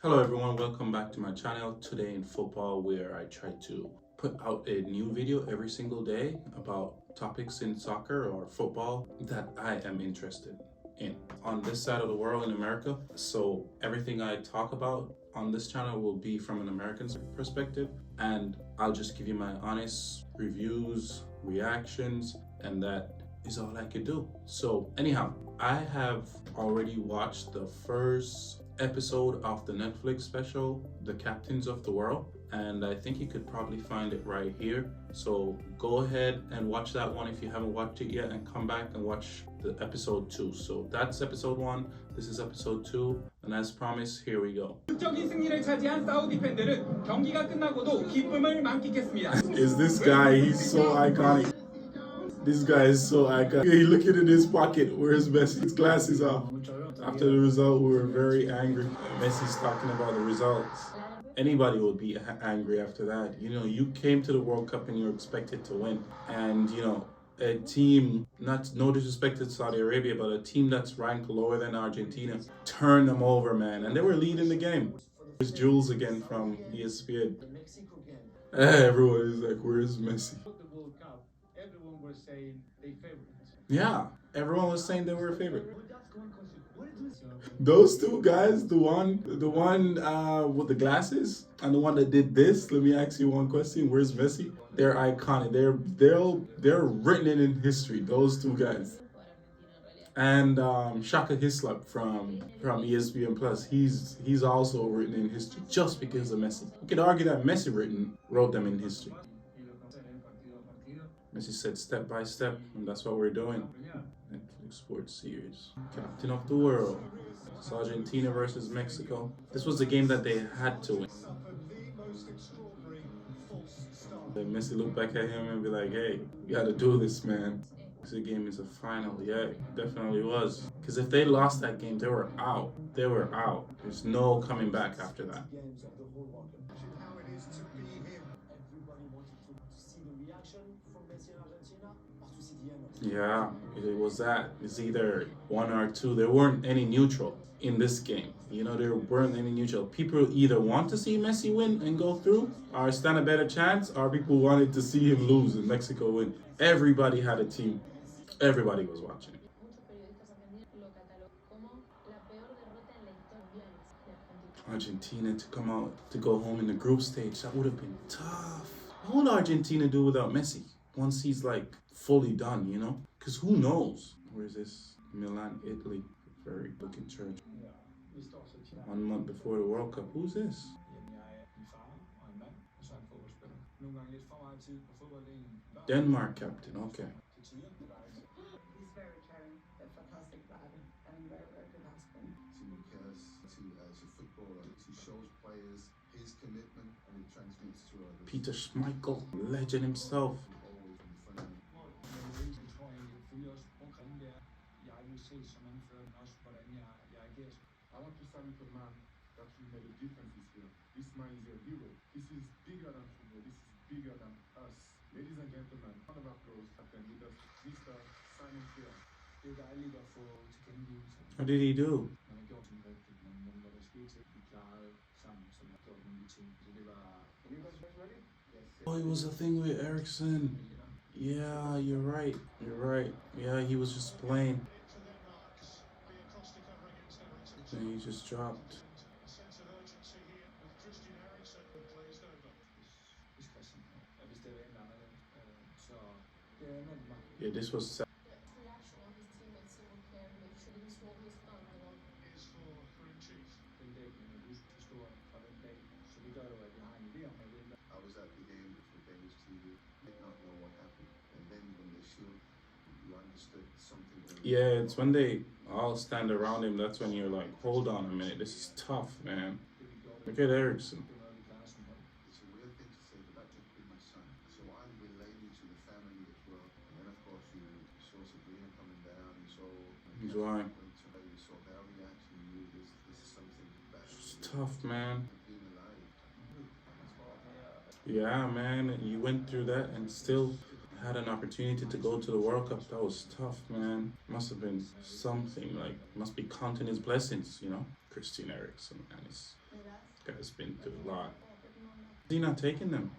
Hello everyone, welcome back to my channel. Today in football, where I try to put out a new video every single day about topics in soccer or football that I am interested in on this side of the world in America. So everything I talk about on this channel will be from an American perspective, and I'll just give you my honest reviews, reactions, and that is all I could do. So anyhow, I have already watched the first episode of the Netflix special, The Captains of the World, and I think you could probably find it right here. So go ahead and watch that one if you haven't watched it yet, and come back and watch the episode 2. So that's episode 1, this is episode 2, and as promised, here we go. Is this guy, he's so iconic. This guy is so iconic. He looking in his pocket. Where's Messi? His glasses off. After the result, we were very angry. Messi's talking about the results. Anybody would be angry after that. You know, you came to the World Cup and you're expected to win. And, you know, a team, no disrespect to Saudi Arabia, but a team that's ranked lower than Argentina, turned them over, man. And they were leading the game. There's Jules again from ESPN. Everyone is like, where's Messi? Everyone was saying they favorite. Yeah, everyone was saying they were a favorite. Those two guys, the one with the glasses and the one that did this. Let me ask you one question: where's Messi? They're iconic. They're written in history. Those two guys. And Shaka Hislop from ESPN Plus, he's also written in history just because of Messi. You could argue that Messi wrote them in history. Messi said step by step, and that's what we're doing. Netflix sports series. Captain of the World. It's Argentina versus Mexico. This was the game that they had to win. Then Messi looked back at him and be like, hey, you gotta do this, man. This game is a final. Yeah, it definitely was. Because if they lost that game, they were out. They were out. There's no coming back after that. Yeah, it was that. It's either one or two. There weren't any neutral in this game. You know, there weren't any neutral. People either want to see Messi win and go through or stand a better chance, or people wanted to see him lose and Mexico win. Everybody had a team. Everybody was watching. Argentina to come out, to go home in the group stage, that would have been tough. What would Argentina do without Messi once he's like fully done, you know? Because who knows? Where is this? Milan, Italy. Very looking church. 1 month before the World Cup. Who's this? Denmark captain, okay. He's very caring, a fantastic dad, and very, very good husband. As a footballer, he shows players his commitment and it transmits to others. Peter Schmeichel, legend himself. I want to salute a man that really made a difference this year. This man is a hero. This is bigger than football. This is bigger than us. Ladies and gentlemen, round of applause with us, Mr. Simon Fear. What did he do? Oh, it was a thing with Ericsson. Yeah, you're right. You're right. Yeah, he was just playing. And he just dropped. Yeah, this was. I was at the game before Danish TV. Did not know what happened. And then when they showed, you understood something. Yeah, it's when they all stand around him, that's when you're like, hold on a minute, this is tough, man. Look at Ericsson. It's a weird thing to say, but I took with my son. So I'm relating to the family as well. And then of course you saw Sabrina coming down, you saw He's why. You saw their reaction, you knew this is something bad. It's tough, man. Being alive. Yeah, man, you went through that and still had an opportunity to go to the World Cup. That was tough, man. Must have been something, like, must be counting his blessings, you know? Christian Eriksen, man, Guy's been through a lot. Is he not taking them?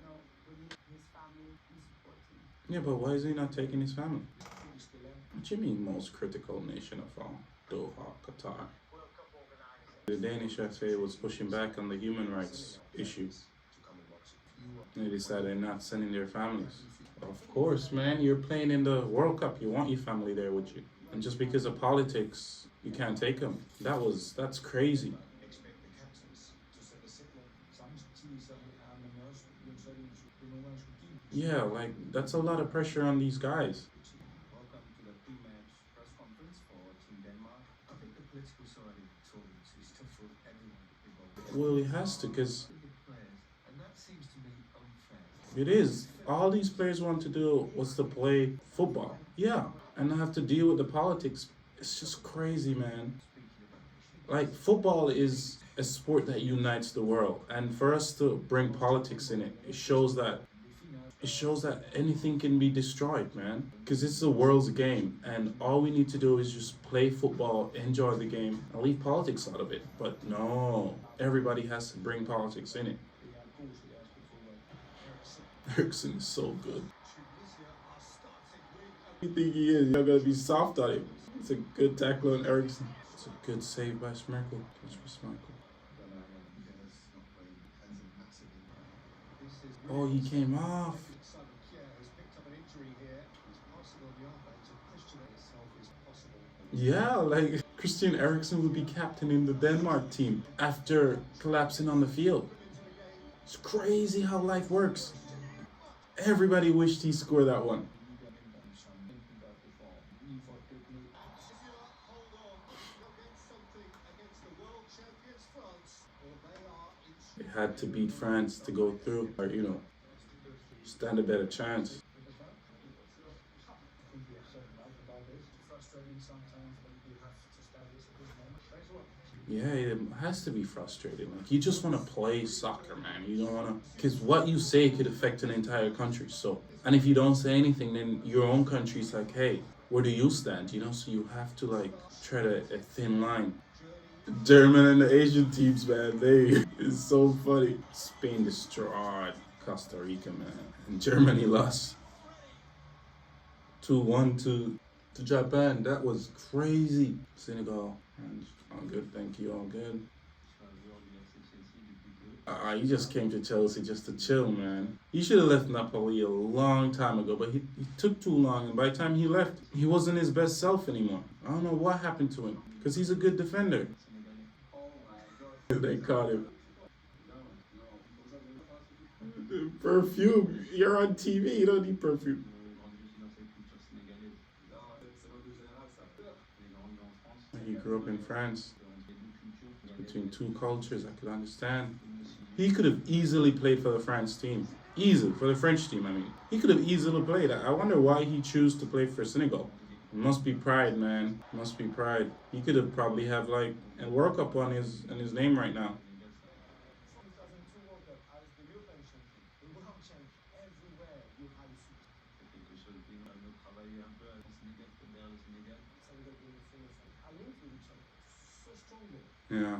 No, we need his family and support him. Yeah, but why is he not taking his family? What do you mean most critical nation of all? Doha, Qatar. The Danish FA was pushing back on the human rights issue. They decided they're not sending their families. Of course, man, you're playing in the World Cup. You want your family there with you. And just because of politics, you can't take them. That's crazy. Yeah, like, that's a lot of pressure on these guys. Welcome to the pre-match press conference for Team Denmark. I think the political side of the tournament is tough for everyone involved. Well, it has to, because Good players, and that seems to me unfair. it is. All these players want to do was to play football. Yeah, and not have to deal with the politics. It's just crazy, man. Like, football is a sport that unites the world, and for us to bring politics in it, it shows that anything can be destroyed, man. Because it's the world's game, and all we need to do is just play football, enjoy the game, and leave politics out of it. But no, everybody has to bring politics in it. Ericsson is so good. You think he is? You're not gonna be soft on him. It's a good tackle on Ericsson. It's a good save by Schmeichel. Catch for Schmeichel. Oh, he came off. Yeah, like Christian Eriksen would be captain in the Denmark team after collapsing on the field. It's crazy how life works. Everybody wished he scored that one. They had to beat France to go through, or stand a better chance. Yeah, it has to be frustrating. Like, you just want to play soccer, man. You don't want to, because what you say could affect an entire country. So, and if you don't say anything, then your own country's like, hey, where do you stand? So you have to like tread a thin line. German and the Asian teams, man, it's so funny. Spain destroyed Costa Rica, man, and Germany lost 2-1 to Japan. That was crazy. Senegal, and all good, thank you, all good. He just came to Chelsea just to chill, man. He should have left Napoli a long time ago, but he took too long, and by the time he left, he wasn't his best self anymore. I don't know what happened to him, because he's a good defender. They caught him. Perfume. You're on TV. You don't need perfume. He grew up in France. Between two cultures, I could understand. He could have easily played for the France team. Easily. For the French team, I mean. He could have easily played. I wonder why he chose to play for Senegal. It must be pride, man. It must be pride. He could have probably have like a World Cup on his name right now. Yeah.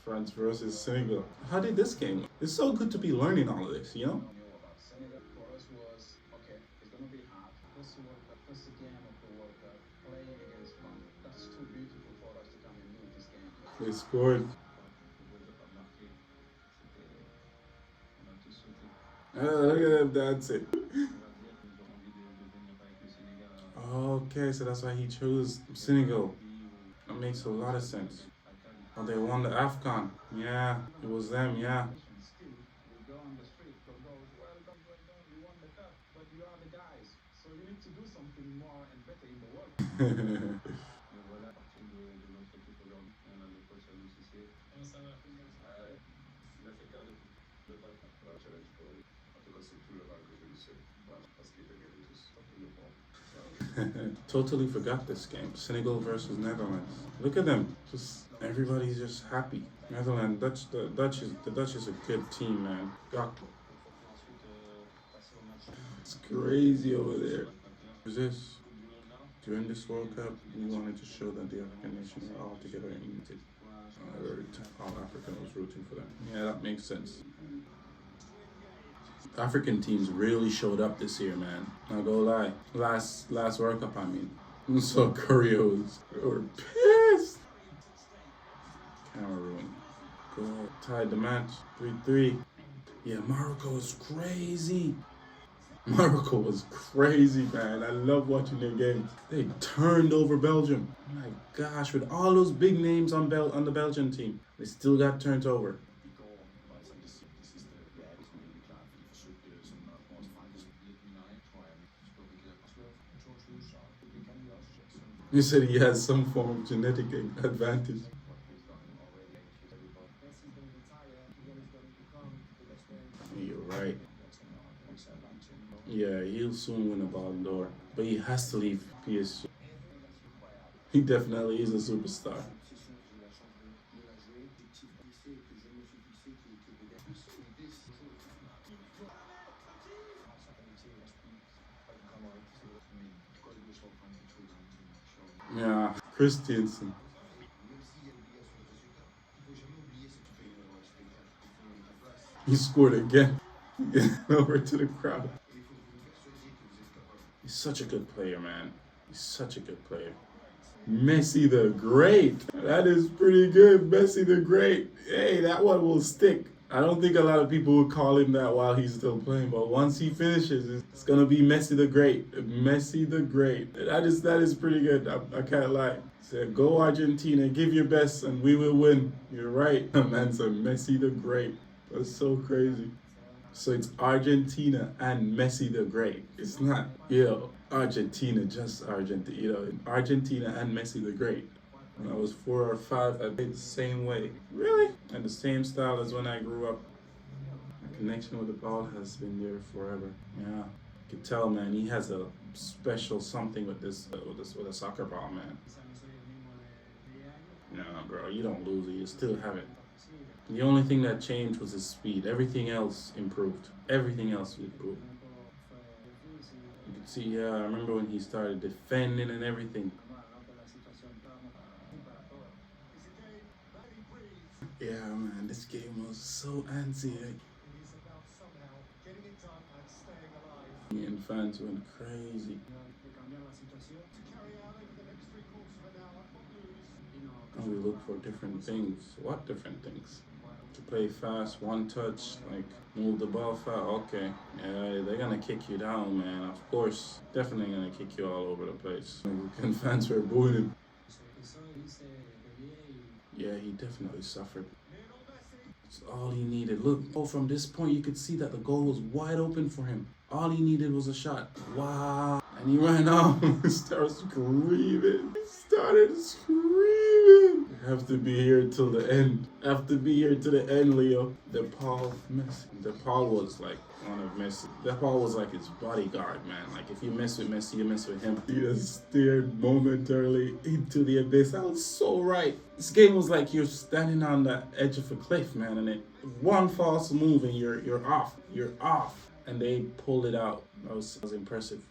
France versus Senegal. How did this game? It's so good to be learning all of this, For us was, okay, it's going to be hard. First World Cup, first game of the World Cup, playing against France. That's too beautiful for us to come and do this game. They scored. Look at them dancing. Okay, so that's why he chose Senegal. That makes a lot of sense. Oh, they won the AFCON. Yeah, it was them, yeah. Still, we go on the street, go, well done, you won the cup, but you are the guys. So you need to do something more and better in the world. Totally forgot this game. Senegal versus Netherlands. Look at them. Just everybody's just happy. Netherlands, the Dutch is a good team, man. Gakpo. It's crazy over there. Who's this? During this World Cup, we wanted to show that the African nations are all together and united. All Africa was rooting for them. Yeah, that makes sense. African teams really showed up this year, man. Not gonna lie. Last World Cup, I mean. So Koreans were pissed. Cameroon. Go tied the match. 3-3. Yeah, Morocco was crazy. Morocco was crazy, man. I love watching their games. They turned over Belgium. Oh my gosh, with all those big names on the Belgian team, they still got turned over. You said he has some form of genetic advantage. You're right. Yeah, he'll soon win a Ballon d'Or, but he has to leave PSG. He definitely is a superstar. Yeah, Christensen. He scored again. Over to the crowd. He's such a good player, man. He's such a good player. Messi the Great. That is pretty good. Messi the Great. Hey, that one will stick. I don't think a lot of people would call him that while he's still playing, but once he finishes, it's gonna be Messi the Great. Messi the Great. That is pretty good. I can't lie. Said, go Argentina, give your best, and we will win. You're right. Man said Messi the Great. That's so crazy. So it's Argentina and Messi the Great. It's not, Argentina, just Argentina. Argentina and Messi the Great. When I was 4 or 5, I played the same way. Really? And the same style as when I grew up. My connection with the ball has been there forever. Yeah. You can tell, man, he has a special something with with a soccer ball, man. Nah, bro, you don't lose it. You still have it. The only thing that changed was his speed. Everything else improved. Everything else improved. You can see, yeah, I remember when he started defending and everything. Yeah, man, this game was so antsy. And fans went crazy. And we look for different things. What different things? To play fast, one touch, like move the ball fast. Okay, yeah, they're gonna kick you down, man. Of course, definitely gonna kick you all over the place. And fans were booing him. Yeah, he definitely suffered. It's all he needed. Look, from this point, you could see that the goal was wide open for him. All he needed was a shot. Wow. And he ran off and started screaming. He started screaming. You have to be here till the end. Have to be here to the end, Leo. DePaul was like one of Messi. DePaul was like his bodyguard, man. Like if you mess with Messi, you mess with him. He just stared momentarily into the abyss. I was so right. This game was like you're standing on the edge of a cliff, man, and one false move and you're off. You're off. And they pulled it out. That was impressive.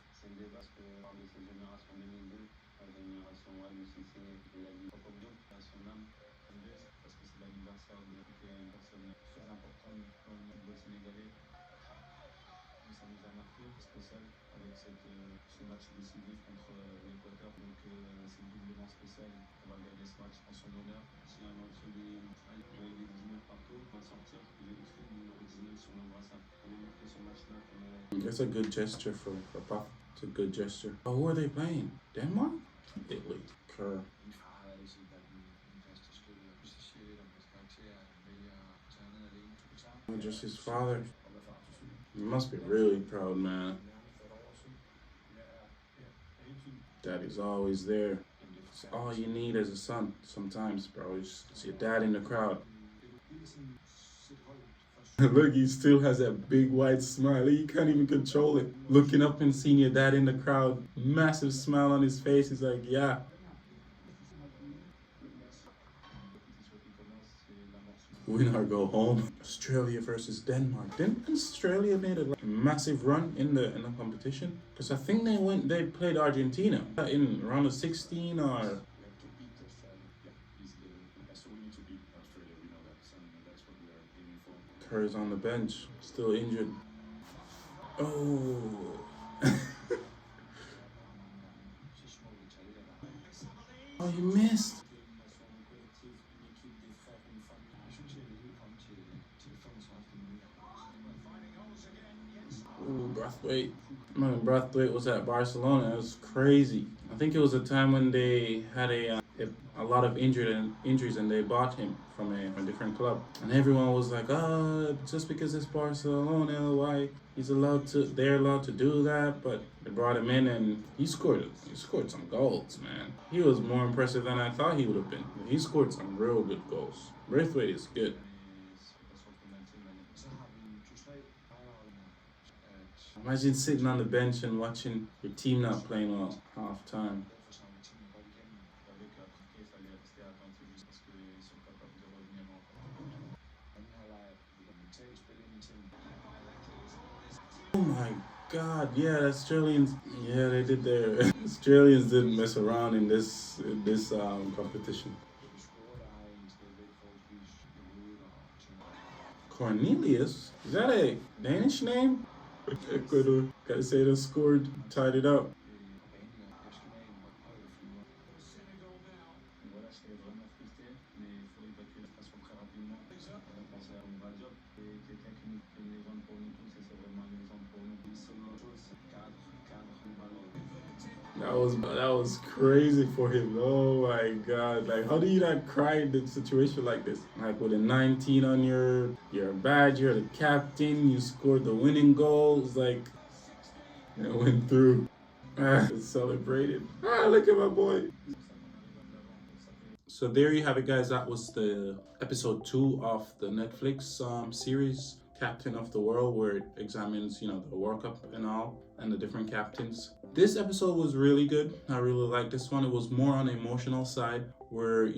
It's a good gesture for Papa. It's a good gesture. Oh, who are they playing? Denmark? Italy. Kerr. Just his father. He must be really proud, man. Daddy's always there. It's all you need as a son sometimes, bro. It's your dad in the crowd. Look, he still has that big white smile. He can't even control it. Looking up and seeing your dad in the crowd, massive smile on his face. He's like, yeah. win or go home. Australia versus Denmark. Didn't Australia made a massive run in the competition? Because I think they played Argentina in round of 16 or. We have to beat Australia. Yeah, easily. So we need to beat Australia. We know that, and that's what we are aiming for. Kerr's on the bench, still injured. Oh. Oh, you missed. Ooh, Braithwaite. Man, Braithwaite was at Barcelona. It was crazy. I think it was a time when they had a lot of injuries and they bought him from a different club. And everyone was like, oh, just because it's Barcelona, why they're allowed to do that. But they brought him in and he scored some goals, man. He was more impressive than I thought he would have been. He scored some real good goals. Braithwaite is good. Imagine sitting on the bench and watching your team not playing well half time. Oh my God! Yeah, the Australians. Yeah, they did their. Australians didn't mess around in this competition. Cornelius? Is that a Danish name? Ecuador. Gotta say they scored, tied it up. That was crazy for him. Oh my God! Like, how do you not cry in a situation like this? Like with a 19 on your badge, you're the captain. You scored the winning goal. It's like it went through. Celebrated. Look at my boy. So there you have it, guys. That was the episode 2 of the Netflix series, Captain of the World, where it examines, the World Cup and all, and the different captains. This episode was really good. I really liked this one. It was more on the emotional side, where,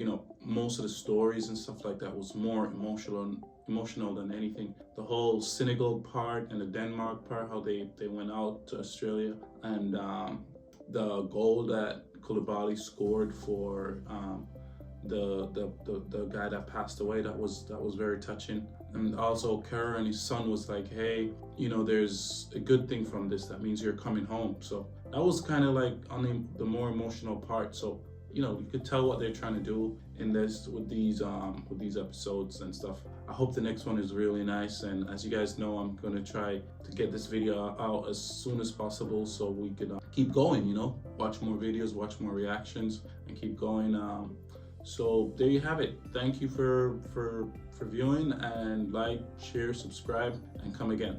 most of the stories and stuff like that was more emotional than anything. The whole Senegal part and the Denmark part, how they went out to Australia, and the goal that Koulibaly scored for the guy that passed away, that was very touching. And also Kerr and his son was like, hey, there's a good thing from this, that means you're coming home. So that was kind of like on the more emotional part. So you could tell what they're trying to do in this with these episodes and stuff. I hope the next one is really nice, and as you guys know, I'm gonna try to get this video out as soon as possible so we could keep going, watch more videos, watch more reactions, and keep going. So there you have it. Thank you for viewing, and like, share, subscribe, and come again.